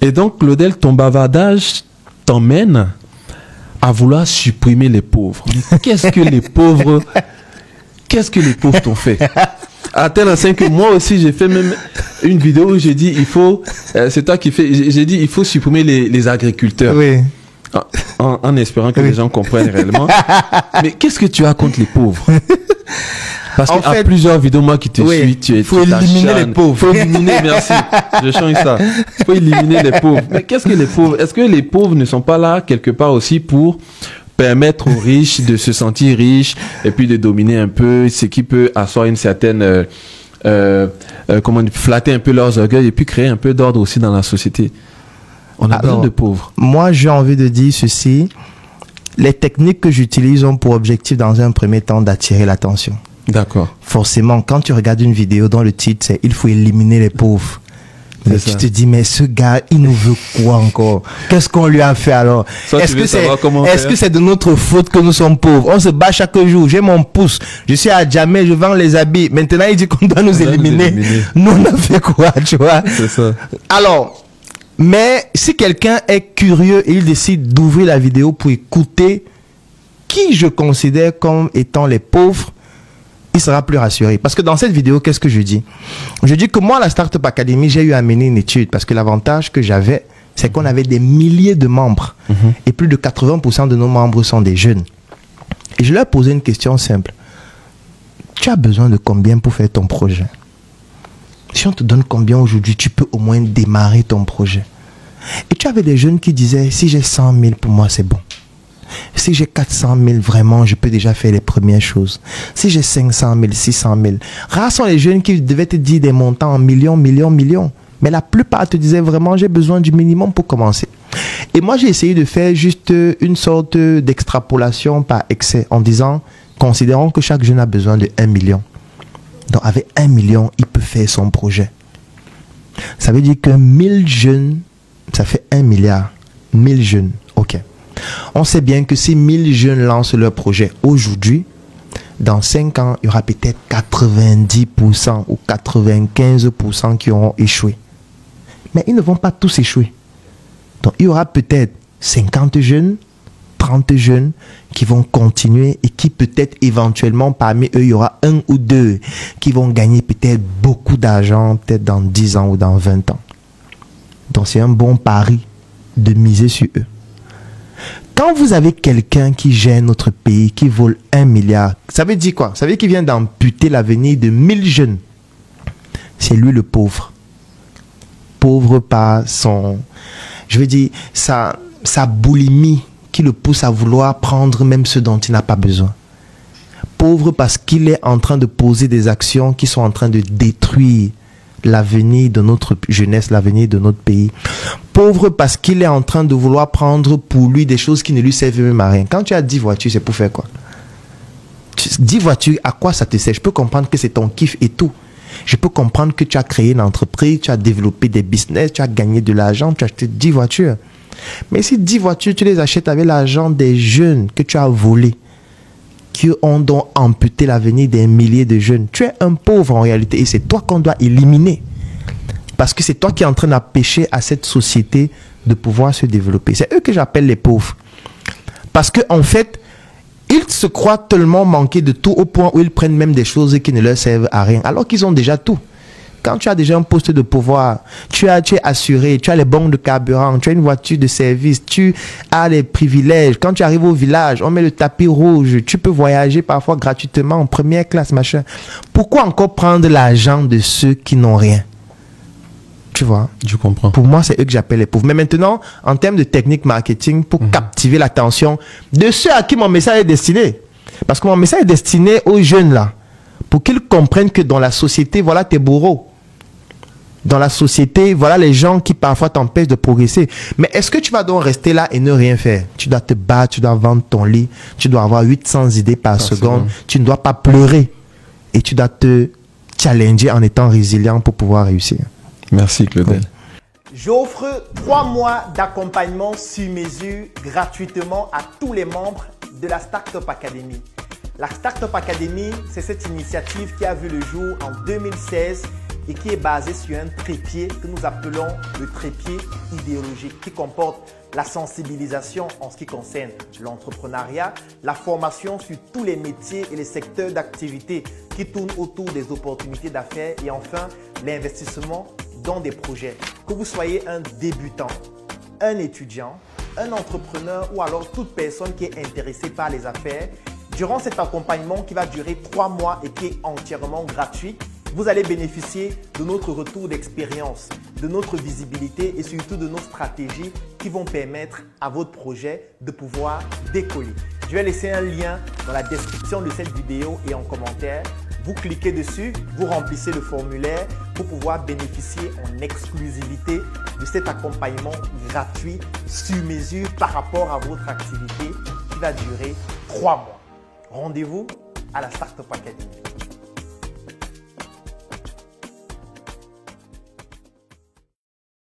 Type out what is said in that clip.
Et donc, Claudel, ton bavardage t'emmène à vouloir supprimer les pauvres. Qu'est-ce que les pauvres t'ont fait? À tel enseigne que moi aussi, j'ai fait même une vidéo où j'ai dit, c'est toi qui fais, j'ai dit, il faut supprimer les agriculteurs. Oui. En espérant que les gens comprennent réellement. Mais qu'est-ce que tu as contre les pauvres? Parce qu'en fait, plusieurs vidéos, moi qui te suis, il faut éliminer les pauvres. Il faut éliminer, merci. Je change ça. Il faut éliminer les pauvres. Mais qu'est-ce que les pauvres? Est-ce que les pauvres ne sont pas là quelque part aussi pour permettre aux riches de se sentir riches et puis de dominer un peu, ce qui peut asseoir une certaine... flatter un peu leurs orgueils et puis créer un peu d'ordre aussi dans la société? On a besoin de pauvres. Moi, j'ai envie de dire ceci. Les techniques que j'utilise ont pour objectif, dans un premier temps, d'attirer l'attention. D'accord. Forcément, quand tu regardes une vidéo dont le titre, c'est « Il faut éliminer les pauvres », mais tu te dis, mais ce gars, il nous veut quoi encore? Qu'est-ce qu'on lui a fait alors? Est-ce que c'est de notre faute que nous sommes pauvres? On se bat chaque jour. J'ai mon pouce. Je suis à Djamé, je vends les habits. Maintenant, il dit qu'on doit nous éliminer. Nous, on a fait quoi, tu vois? C'est ça. Alors... Mais si quelqu'un est curieux et il décide d'ouvrir la vidéo pour écouter qui je considère comme étant les pauvres, il sera plus rassuré. Parce que dans cette vidéo, qu'est-ce que je dis? Je dis que moi, à la Startup Academy, j'ai eu à mener une étude. Parce que l'avantage que j'avais, c'est qu'on avait des milliers de membres. Et plus de 80% de nos membres sont des jeunes. Et je leur ai posé une question simple. Tu as besoin de combien pour faire ton projet? Si on te donne combien aujourd'hui, tu peux au moins démarrer ton projet. Et tu avais des jeunes qui disaient, si j'ai 100 000, pour moi c'est bon. Si j'ai 400 000, vraiment, je peux déjà faire les premières choses. Si j'ai 500 000, 600 000. Rares sont les jeunes qui devaient te dire des montants en millions, millions, millions. Mais la plupart te disaient vraiment, j'ai besoin du minimum pour commencer. Et moi, j'ai essayé de faire juste une sorte d'extrapolation par excès en disant, considérons que chaque jeune a besoin de 1 million. Donc, avec 1 million, il peut faire son projet. Ça veut dire que 1000 jeunes, ça fait 1 milliard. 1000 jeunes, ok. On sait bien que si 1000 jeunes lancent leur projet aujourd'hui, dans 5 ans, il y aura peut-être 90% ou 95% qui auront échoué. Mais ils ne vont pas tous échouer. Donc, il y aura peut-être 50 jeunes, 30 jeunes qui vont continuer et qui peut-être éventuellement parmi eux, il y aura 1 ou 2 qui vont gagner peut-être beaucoup d'argent, peut-être dans 10 ans ou dans 20 ans. Donc c'est un bon pari de miser sur eux. Quand vous avez quelqu'un qui gère notre pays, qui vole 1 milliard, ça veut dire quoi? Ça veut dire qu'il vient d'amputer l'avenir de 1000 jeunes. C'est lui le pauvre. Pauvre par son, je veux dire, sa boulimie, qui le pousse à vouloir prendre même ce dont il n'a pas besoin. Pauvre parce qu'il est en train de poser des actions qui sont en train de détruire l'avenir de notre jeunesse, l'avenir de notre pays. Pauvre parce qu'il est en train de vouloir prendre pour lui des choses qui ne lui servent même à rien. Quand tu as 10 voitures, c'est pour faire quoi? 10 voitures, à quoi ça te sert? Je peux comprendre que c'est ton kiff et tout. Je peux comprendre que tu as créé une entreprise, tu as développé des business, tu as gagné de l'argent, tu as acheté 10 voitures. Mais si 10 voitures, tu les achètes avec l'argent des jeunes que tu as volés, qui ont donc amputé l'avenir des milliers de jeunes, tu es un pauvre en réalité et c'est toi qu'on doit éliminer. Parce que c'est toi qui es en train d'empêcher à cette société de pouvoir se développer. C'est eux que j'appelle les pauvres. Parce qu'en fait, ils se croient tellement manquer de tout au point où ils prennent même des choses qui ne leur servent à rien, alors qu'ils ont déjà tout. Quand tu as déjà un poste de pouvoir, tu es assuré, tu as les bons de carburant, tu as une voiture de service, tu as les privilèges. Quand tu arrives au village, on met le tapis rouge, tu peux voyager parfois gratuitement en première classe, machin. Pourquoi encore prendre l'argent de ceux qui n'ont rien? Tu vois? Je comprends. Pour moi, c'est eux que j'appelle les pauvres. Mais maintenant, en termes de technique marketing, pour captiver l'attention de ceux à qui mon message est destiné. Parce que mon message est destiné aux jeunes là. Pour qu'ils comprennent que dans la société, voilà tes bourreaux. Dans la société, voilà les gens qui parfois t'empêchent de progresser. Mais est-ce que tu vas donc rester là et ne rien faire? Tu dois te battre, tu dois vendre ton lit, tu dois avoir 800 idées par seconde, tu ne dois pas pleurer. Et tu dois te challenger en étant résilient pour pouvoir réussir. Merci Claudel. Oui. J'offre 3 mois d'accompagnement sur mesure gratuitement à tous les membres de la Startup Academy. La Startup Academy, c'est cette initiative qui a vu le jour en 2016 et qui est basé sur un trépied que nous appelons le trépied idéologique qui comporte la sensibilisation en ce qui concerne l'entrepreneuriat, la formation sur tous les métiers et les secteurs d'activité qui tournent autour des opportunités d'affaires et enfin l'investissement dans des projets. Que vous soyez un débutant, un étudiant, un entrepreneur ou alors toute personne qui est intéressée par les affaires, durant cet accompagnement qui va durer 3 mois et qui est entièrement gratuit, vous allez bénéficier de notre retour d'expérience, de notre visibilité et surtout de nos stratégies qui vont permettre à votre projet de pouvoir décoller. Je vais laisser un lien dans la description de cette vidéo et en commentaire. Vous cliquez dessus, vous remplissez le formulaire pour pouvoir bénéficier en exclusivité de cet accompagnement gratuit sur mesure par rapport à votre activité qui va durer 3 mois. Rendez-vous à la Startup Academy.